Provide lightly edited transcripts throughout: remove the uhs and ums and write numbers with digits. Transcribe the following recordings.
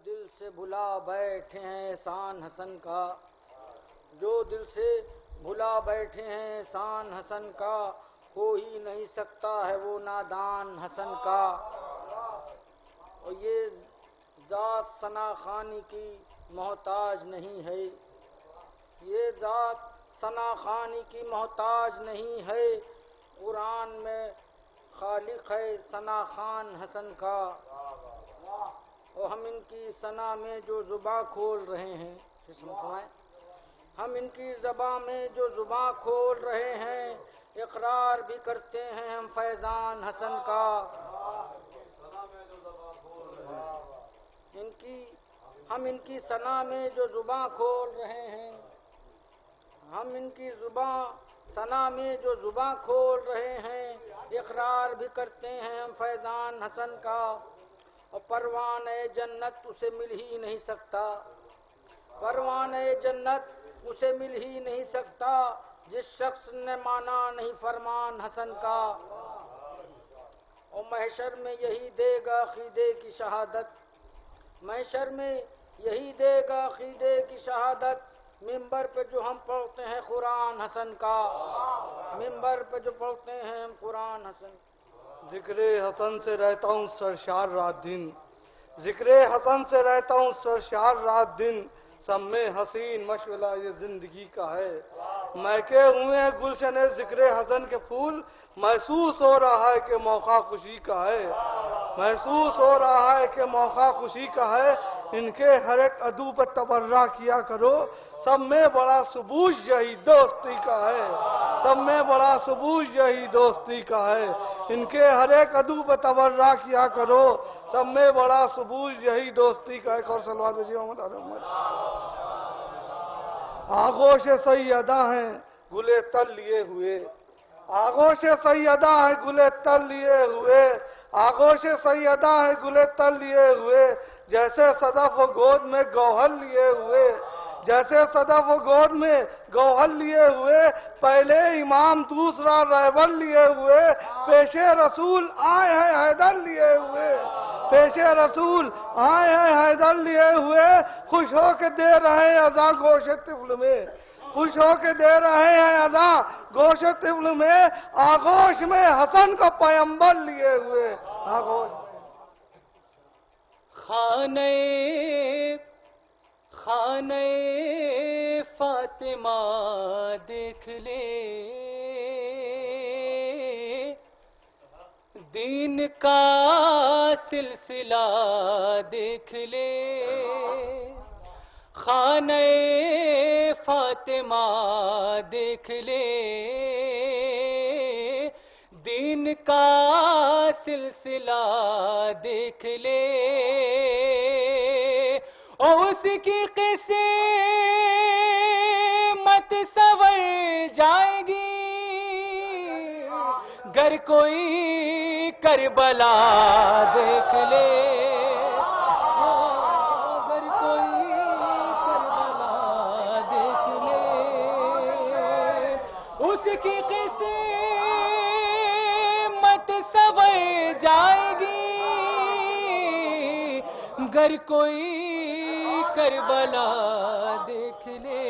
دل سے بھلا بیٹھے ہیں احسان حسن کا، جو دل سے بھلا بیٹھے ہیں احسان حسن کا، ہو ہی نہیں سکتا ہے وہ نادان حسن کا۔ اور یہ ذات ثنا خوانی کی محتاج نہیں ہے، یہ ذات ثنا خوانی کی محتاج نہیں ہے، قرآن میں خالق ہے ثنا خوان حسن کا۔ اور ہم ان کی ثنا میں جو زباں کھول رہے ہیں، ہم ان کی زباں میں جو زباں کھول رہے ہیں، اقرار بھی کرتے ہیں ہم فیضان حسن کا۔ ہم ان کی ثنا میں جو زباں کھول رہے ہیں، ہم ان کی ثنا میں جو زباں کھول رہے ہیں، اقرار بھی کرتے ہیں ہم فیضان حسن کا۔ اور پروانہ جنت اسے مل ہی نہیں سکتا، پروانہ جنت اسے مل ہی نہیں سکتا، جس شخص نے مانا نہیں فرمان حسن کا۔ اور محشر میں یہی دے گا عقیدے کی شہادت، محشر میں یہی دے گا عقیدے کی شہادت، ممبر پہ جو ہم پڑھتے ہیں قرآن حسن کا، ممبر پہ جو پڑھتے ہیں ہم قرآن حسن۔ ذکر حسن سے رہتا ہوں سرشار رات دن، ذکر حسن سے رہتا ہوں سرشار رات دن، سب میں حسین مشغلہ یہ زندگی کا ہے۔ مہکے ہوئے ہیں گلشن ذکر حسن کے پھول، محسوس ہو رہا ہے کہ موقع خوشی کا ہے، محسوس ہو رہا ہے کہ موقع خوشی کا ہے۔ ان کے ہر ایک عدو پر تبرہ کیا کرو، سب میں بڑا ثبوت یہی دوستی کا ہے، سب میں بڑا ثبوت یہی دوستی کا ہے۔ ان کے ہر ایک عدو پر تبرہ کیا کرو، سب میں بڑا ثبوت یہی دوستی کا ہے۔ ایک اور صلوات بھیجیے محمد علی محمد۔ آغوش سیدہ ہیں گلے تل لیے ہوئے، آغوش سیدہ ہیں گلے تل لیے ہوئے، آغوش سیدہ ہیں گلے تل لیے ہوئے، جیسے صدف و گود میں گوہر لیے ہوئے، جیسے صدف و گود میں گوہر لیے ہوئے، پہلے امام دوسرا رہبر لیے ہوئے، پیش رسول آئے ہیں حیدر لیے ہوئے، پیش رسول آئے ہیں حیدر لیے ہوئے، خوش ہو کے دے رہے ہیں اذاں گوش طفل میں، خوش ہو کے دے رہے ہیں اذاں گوش طفل میں، آغوش میں حسن کو پیمبر لیے ہوئے۔ آغوش خانہ فاطمہ دیکھ لے، دین کا سلسلہ دیکھ لے، خانہ فاطمہ دیکھ لے، دین کا سلسلہ دیکھ لے، اور اس کی قسمت سنور جائے گی، گر کوئی کربلا دیکھ لے، گر کوئی کربلا دیکھ لے، اس کی قسمت سنور جائے گی، گر کوئی کربلا دیکھ لے،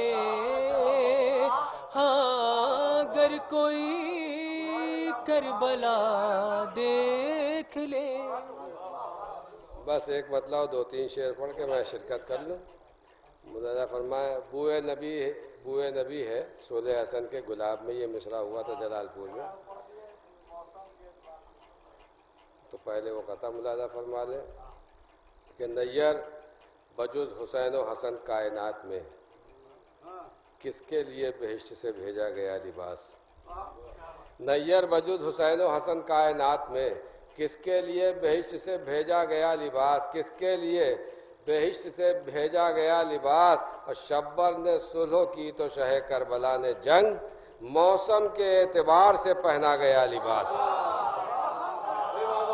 ہاں گر کوئی کربلا دیکھ لے۔ بس ایک بتلاؤ دو تین شعر پڑھ کے میں شرکت کر لوں۔ مدعا فرمائے بوئے نبی ہے سولہ حسن کے گلاب میں، یہ مصرع ہوا تھا جلال پور میں، تو پہلے وہ قطع ملاحظہ فرما لیں کہ نیر بجز حسین و حسن کائنات میں، کس کے لیے بہشت سے بھیجا گیا لباس، نیر بجز حسین و حسن کائنات میں، کس کے لیے بہشت سے بھیجا گیا لباس، کس کے لیے بہشت سے بھیجا گیا لباس، اور شبر نے صلح کی تو شہ کربلا نے جنگ، موسم کے اعتبار سے پہنا گیا لباس،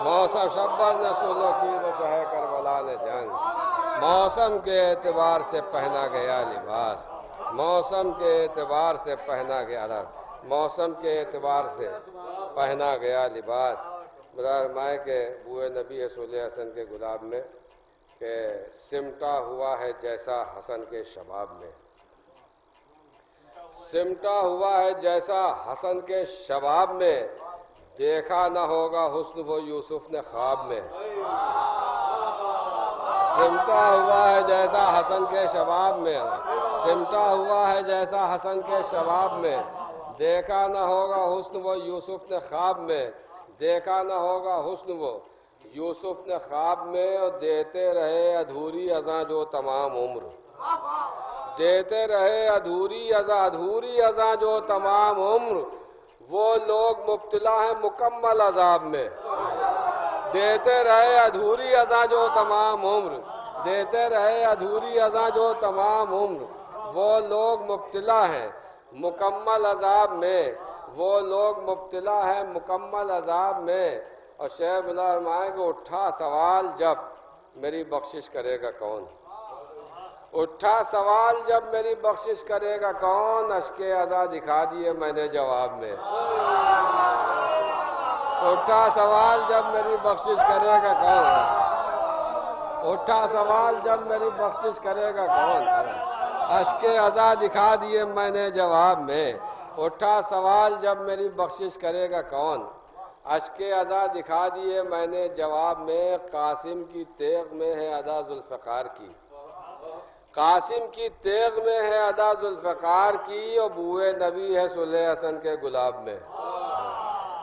موسم شبر نے صلح کی تو شہ کربلا نے جنگ، موسم کے اعتبار سے پہنا گیا لباس، موسم کے اعتبار سے پہنا گیا، موسم کے اعتبار سے پہنا گیا لباس۔ برائے مائے کے بوئے نبی ہے سولہ حسن کے گلاب میں، کہ سمٹا ہوا ہے جیسا حسن کے شباب میں، سمٹا ہوا ہے جیسا حسن کے شباب میں، دیکھا نہ ہوگا حسن وہ یوسف نے خواب میں، سمٹا ہوا ہے جیسا حسن کے شباب میں، سمٹا ہوا ہے جیسا حسن کے شباب میں، دیکھا نہ ہوگا حسن وہ یوسف نے خواب میں، دیکھا نہ ہوگا حسن وہ یوسف نے خواب میں، اور دیتے رہے ادھوری ازاں جو تمام عمر، دیتے رہے ادھوری ازاں جو تمام عمر، وہ لوگ مبتلا ہیں مکمل عذاب میں، دیتے رہے ادھوری ازاں جو تمام عمر، دیتے رہے ادھوری ازاں جو تمام عمر، وہ لوگ مبتلا ہیں مکمل عذاب میں، وہ لوگ مبتلا ہیں مکمل عذاب میں۔ اور شعر بلا فرمائے کہ اٹھا سوال جب میری بخشش کرے گا کون، اٹھا سوال جب میری بخشش کرے گا کون، اشک عزا دکھا دیے میں نے جواب میں، اٹھا سوال جب میری بخشش کرے گا کون، اٹھا سوال جب میری بخشش کرے گا کون، اشک عزا دکھا دیے میں نے جواب میں، اٹھا سوال جب میری بخشش کرے گا کون، اشک عزا دکھا دیے میں نے جواب میں۔ قاسم کی تیغ میں ہے ادا ذوالفقار کی، قاسم کی تیغ میں ہے ادا ذوالفقار کی، اور بوئے نبی ہے صلح حسن کے گلاب میں،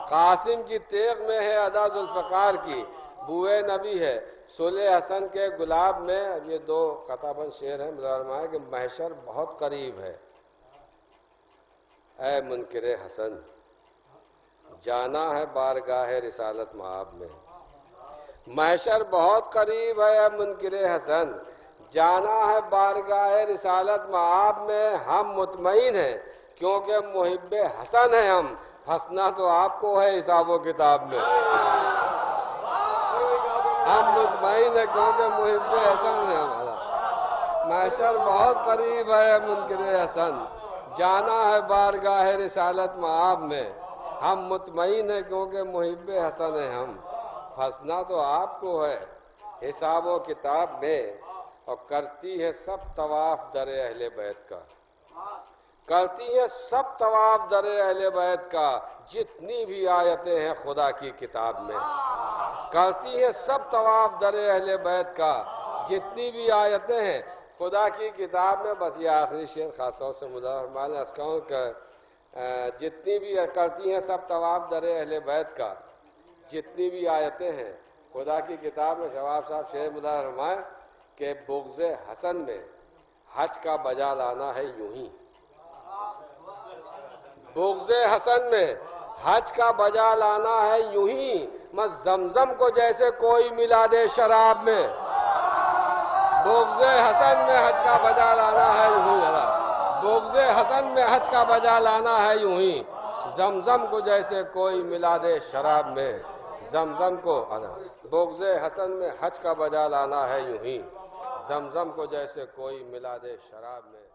قاسم کی تیغ میں ہے ادا ذوالفقار کی، بوئے نبی ہے صلح حسن کے گلاب میں۔ یہ دو قطع بند شعر ہیں، فرمایا کہ محشر بہت قریب ہے، اے منکر حسن جانا ہے بارگاہ رسالت مآب میں، محشر بہت قریب ہے اے منکر حسن جانا ہے بارگاہ رسالت مآب میں، ہم مطمئن ہیں کیونکہ محب حسن ہیں ہم، پھنسنا تو آپ کو ہے حساب و کتاب میں، ہم مطمئن ہیں کیونکہ محب حسن ہیں ہمارا، محشر بہت قریب ہے منکر حسن جانا ہے بارگاہ رسالت مآب میں، ہم مطمئن ہیں کیونکہ محب حسن ہیں ہم، پھنسنا تو آپ کو ہے حساب و کتاب میں۔ اور کرتی ہے سب طواف در اہل بیت کا، کرتی ہے سب طواف در اہل بیت کا، جتنی بھی آیتیں ہیں خدا کی کتاب میں، کرتی ہے سب طواف در اہل بیت کا، جتنی بھی آیتیں ہیں خدا کی کتاب میں۔ بس یہ آخری شعر خاص طور سے مدافع اسکاؤں کہ جتنی بھی کرتی ہیں سب طواف در اہل بیت کا، جتنی بھی آیتیں ہیں خدا کی کتاب میں۔ شواب صاحب شعر مدافع فرمائے کہ بغض حسن میں حج کا بجا لانا ہے یوں ہی، بغض حسن میں حج کا بجا لانا ہے یوں ہی، مت زمزم کو جیسے کوئی ملا دے شراب میں، بغض حسن میں حج کا بجا لانا ہے یوں ہی، بغض حسن میں حج کا بجا لانا ہے یوں ہی، زمزم کو جیسے کوئی ملا دے شراب میں، زمزم کو بغض حسن میں حج کا بجا لانا ہے یوں ہی، زمزم کو جیسے کوئی ملا دے شراب میں۔